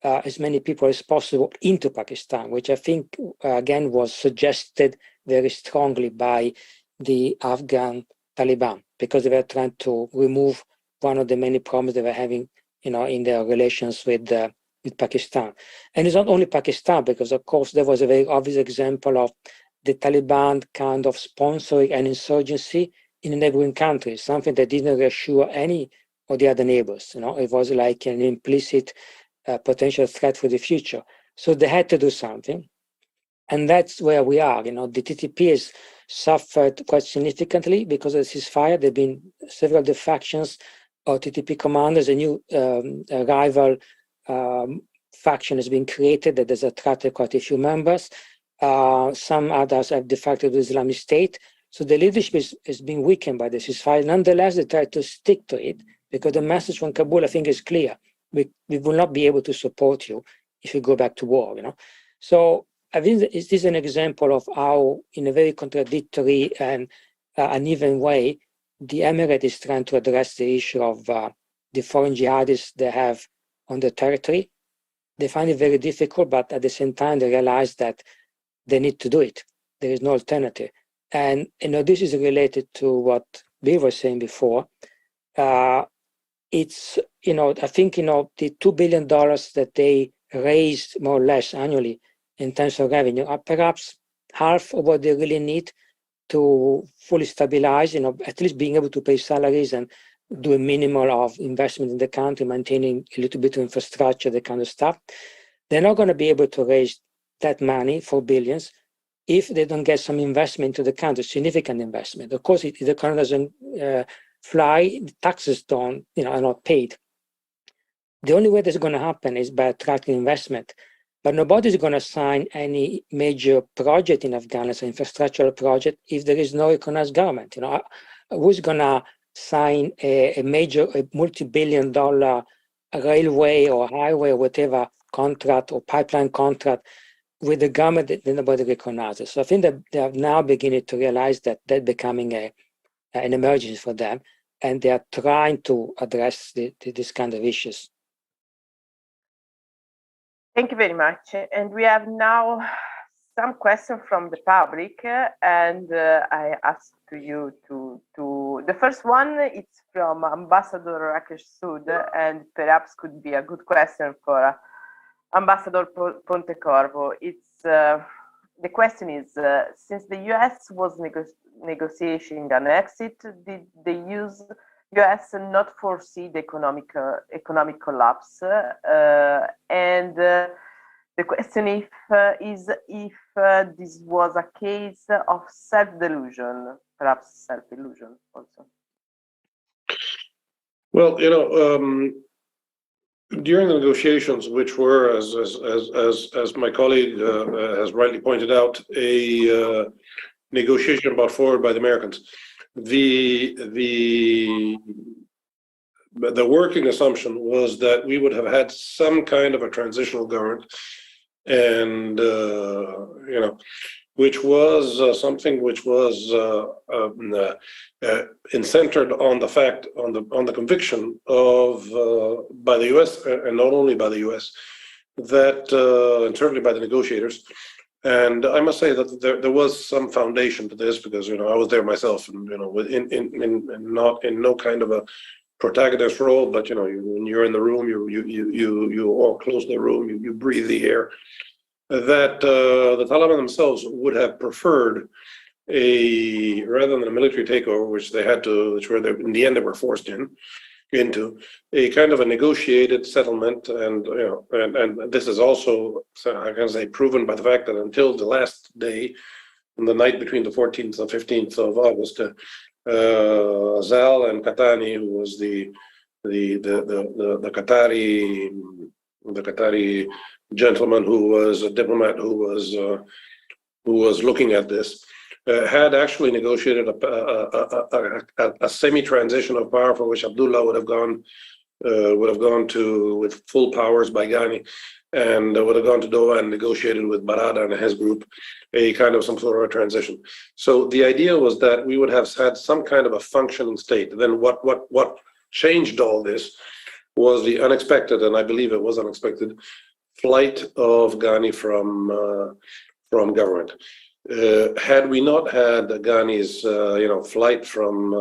C: as many people as possible into Pakistan, which I think, again, was suggested very strongly by the Afghan Taliban, because they were trying to remove one of the many problems they were having, in their relations with Pakistan. And it's not only Pakistan, because of course there was a very obvious example of the Taliban kind of sponsoring an insurgency in a neighboring country, something that didn't reassure any of the other neighbors. It was like an implicit potential threat for the future. So they had to do something. And that's where we are. The TTP has suffered quite significantly because of the ceasefire. There have been several defections of TTP commanders. A new rival faction has been created that has attracted quite a few members. Some others have defected to Islamic State. So the leadership is being weakened by the ceasefire. Nonetheless, they try to stick to it because the message from Kabul, I think, is clear. We will not be able to support you if you go back to war. So I think this is an example of how, in a very contradictory and uneven way, the Emirate is trying to address the issue of the foreign jihadists they have on the territory. They find it very difficult, but at the same time, they realize that they need to do it. There is no alternative. And this is related to what Bill was saying before. It's, I think, the $2 billion that they raised more or less annually in terms of revenue are perhaps half of what they really need to fully stabilize, at least being able to pay salaries and do a minimal of investment in the country, maintaining a little bit of infrastructure, that kind of stuff. They're not going to be able to raise that money for billions if they don't get some investment into the country, significant investment. Of course, if the country doesn't fly, taxes are not paid. The only way that's going to happen is by attracting investment. But nobody's going to sign any major project in Afghanistan, infrastructural project, if there is no recognized government. Who's going to sign a multi-billion-dollar railway or highway or whatever contract or pipeline contract with the government that nobody recognizes? So I think that they are now beginning to realize that that's becoming an emergency for them, and they are trying to address this kind of issues.
A: Thank you very much. And we have now some questions from the public, and I ask to you to the first one. It's from Ambassador Rakesh Sood, and perhaps could be a good question for Ambassador Pontecorvo. It's the question is: since the U.S. was negotiating an exit, did the U.S. not foresee the economic collapse? And the question is if this was a case of self-delusion, perhaps self-illusion also.
B: Well, during the negotiations, which were, as my colleague has rightly pointed out, a negotiation brought forward by the Americans, the working assumption was that we would have had some kind of a transitional government, and which was something which was centered on the fact, on the conviction of by the U.S. and not only by the U.S. that and certainly by the negotiators. And I must say that there was some foundation to this, because I was there myself, and not in no kind of a protagonist role, but when you're in the room, you all close the room, you breathe the air. That the Taliban themselves would have preferred rather than a military takeover, which they had to, in the end they were forced into a kind of a negotiated settlement, and this is also, I can say, proven by the fact that until the last day, on the night between the 14th and 15th of August, Zal and Katani, who was the Qatari gentleman who was a diplomat who was looking at this, had actually negotiated a semi-transition of power, for which Abdullah would have gone to with full powers by Ghani, and would have gone to Doha and negotiated with Barada and his group a kind of some sort of a transition. So the idea was that we would have had some kind of a functioning state. Then what changed all this was the unexpected, and I believe it was unexpected, flight of Ghani from government. Had we not had Ghani's flight from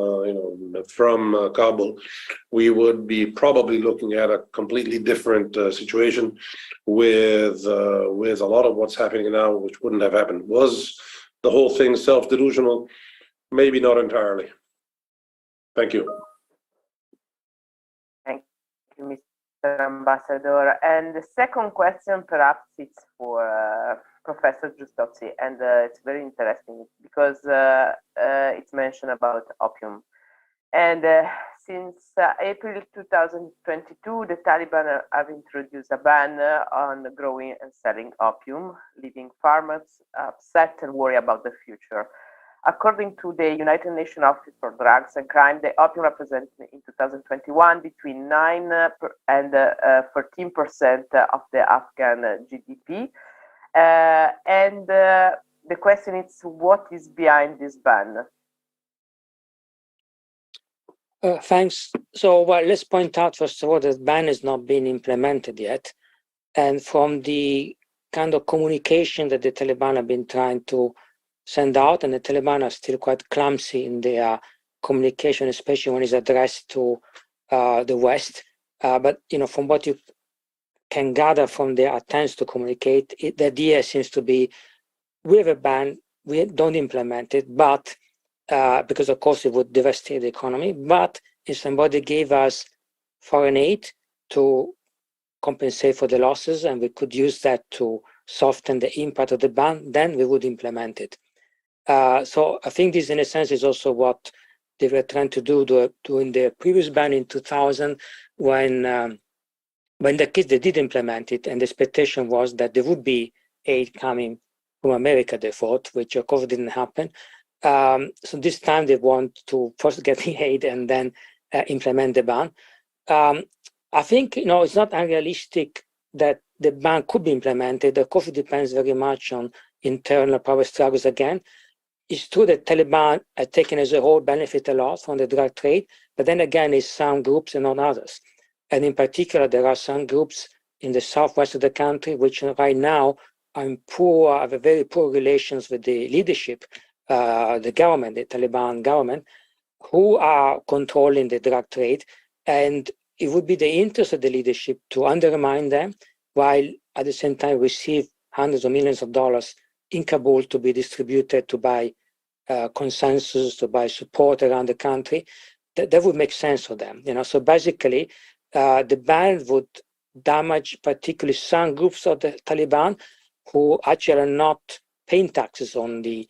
B: Kabul, we would be probably looking at a completely different situation with a lot of what's happening now, which wouldn't have happened. Was the whole thing self-delusional? Maybe not entirely. Thank you.
A: Thank you, Mr. Ambassador. And the second question, perhaps it's for Professor Giustozzi, and it's very interesting because it's mentioned about opium. And since April 2022, the Taliban have introduced a ban on growing and selling opium, leaving farmers upset and worried about the future. According to the United Nations Office for Drugs and Crime, the opium represented in 2021 between 9 and 14% of the Afghan GDP. And the question is, what is behind this ban?
C: Thanks. So, well, let's point out, first of all, that the ban has not been implemented yet. And from the kind of communication that the Taliban have been trying to send out, and the Taliban are still quite clumsy in their communication, especially when it's addressed to the West. But, from what you can gather from their attempts to communicate, the idea seems to be, we have a ban, we don't implement it, but because of course it would devastate the economy, but if somebody gave us foreign aid to compensate for the losses, and we could use that to soften the impact of the ban, then we would implement it. So I think this, in a sense, is also what they were trying to do in the previous ban in 2000, when the case they did implement it, and the expectation was that there would be aid coming from America, they thought, which of course didn't happen. So this time they want to first get the aid and then implement the ban. I think it's not unrealistic that the ban could be implemented. Of course, it depends very much on internal power struggles again. It's true that Taliban are taken as a whole benefit a lot from the drug trade, but then again, it's some groups and not others. And in particular, there are some groups in the southwest of the country, which right now have a very poor relations with the leadership, the government, the Taliban government, who are controlling the drug trade. And it would be the interest of the leadership to undermine them, while at the same time receive hundreds of millions of dollars in Kabul to be distributed to buy consensus, to buy support around the country. That would make sense for them. So basically, the ban would damage particularly some groups of the Taliban who actually are not paying taxes on the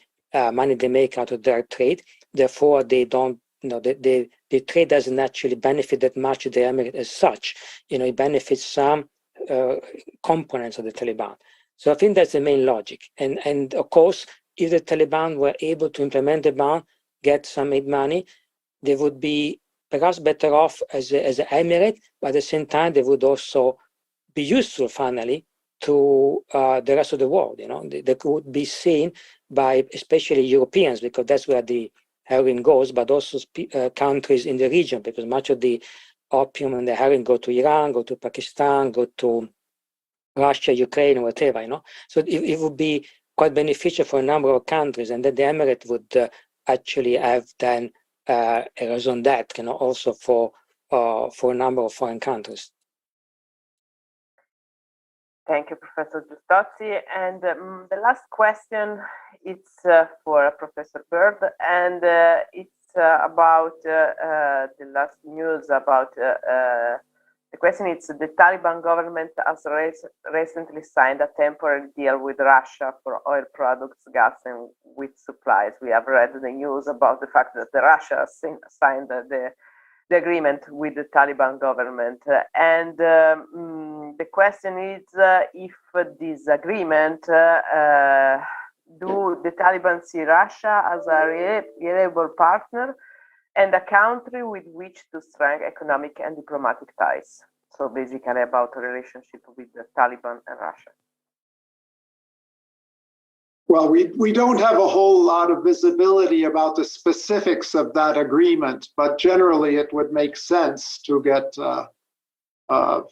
C: money they make out of drug trade. Therefore, they don't, the trade doesn't actually benefit that much the emirate as such. It benefits some components of the Taliban. So I think that's the main logic. And of course, if the Taliban were able to implement the ban, get some aid money, they would be perhaps better off as an emirate, but at the same time, they would also be useful finally to the rest of the world. They could be seen by especially Europeans, because that's where the heroin goes, but also countries in the region, because much of the opium and the heroin go to Iran, go to Pakistan, go to Russia, Ukraine, whatever. So it would be quite beneficial for a number of countries, and then the emirate would actually have then a raison d'etre, also for a number of foreign countries.
A: Thank you, Professor Giustozzi. And the last question, it's for Professor Bird, and it's about the last news about the question is, the Taliban government has recently signed a temporary deal with Russia for oil products, gas, and wheat supplies. We have read the news about the fact that Russia signed the agreement with the Taliban government. And the question is, if this agreement, do the Taliban see Russia as a reliable partner and a country with which to strengthen economic and diplomatic ties? So basically about a relationship with the Taliban and Russia.
D: Well, we don't have a whole lot of visibility about the specifics of that agreement, but generally it would make sense to get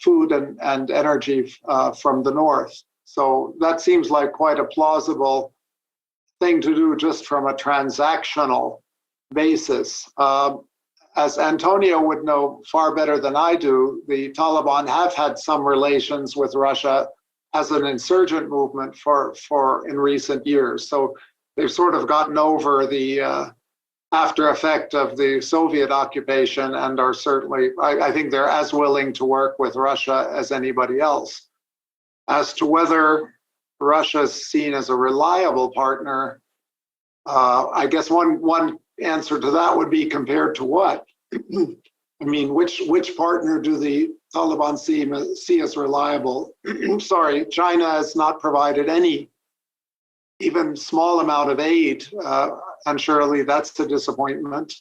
D: food and energy from the north. So that seems like quite a plausible thing to do just from a transactional basis. As Antonio would know far better than I do, the Taliban have had some relations with Russia as an insurgent movement for in recent years. So they've sort of gotten over the after effect of the Soviet occupation and are certainly, I think they're as willing to work with Russia as anybody else. As to whether Russia is seen as a reliable partner, I guess one answer to that would be compared to what? I mean, which partner do the Taliban see as reliable? Sorry, China has not provided any, even small amount of aid, and surely that's a disappointment.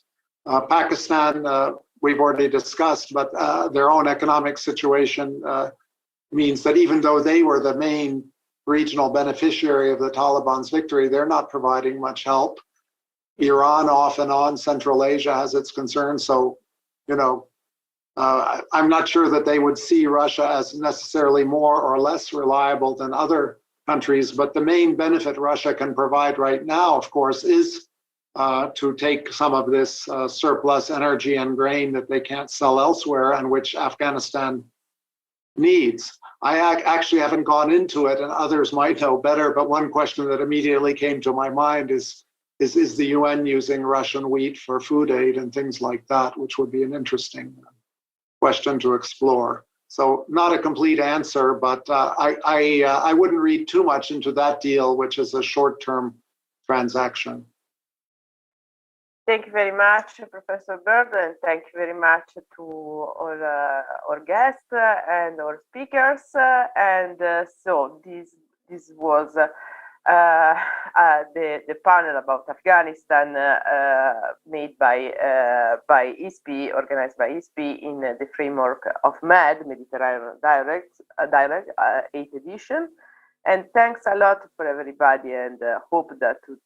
D: Pakistan, we've already discussed, but their own economic situation means that even though they were the main regional beneficiary of the Taliban's victory, they're not providing much help. Iran, off and on, Central Asia has its concerns. So, I'm not sure that they would see Russia as necessarily more or less reliable than other countries, but the main benefit Russia can provide right now, of course, is to take some of this surplus energy and grain that they can't sell elsewhere and which Afghanistan needs. I actually haven't gone into it, and others might know better, but one question that immediately came to my mind is the UN using Russian wheat for food aid and things like that, which would be an interesting question to explore. So not a complete answer, but I wouldn't read too much into that deal, which is a short-term transaction.
A: Thank you very much, Professor Bird, and thank you very much to all our guests and our speakers. So this was the panel about Afghanistan made by ISPI, organized by ISPI in the framework of MED, Mediterranean Dialogue, 8th edition. And thanks a lot for everybody, and hope that to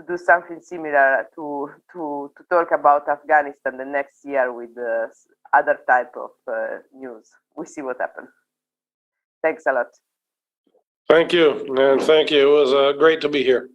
A: do something similar to talk about Afghanistan the next year with other type of news. We see what happens. Thanks a lot.
B: Thank you, and thank you. It was great to be here.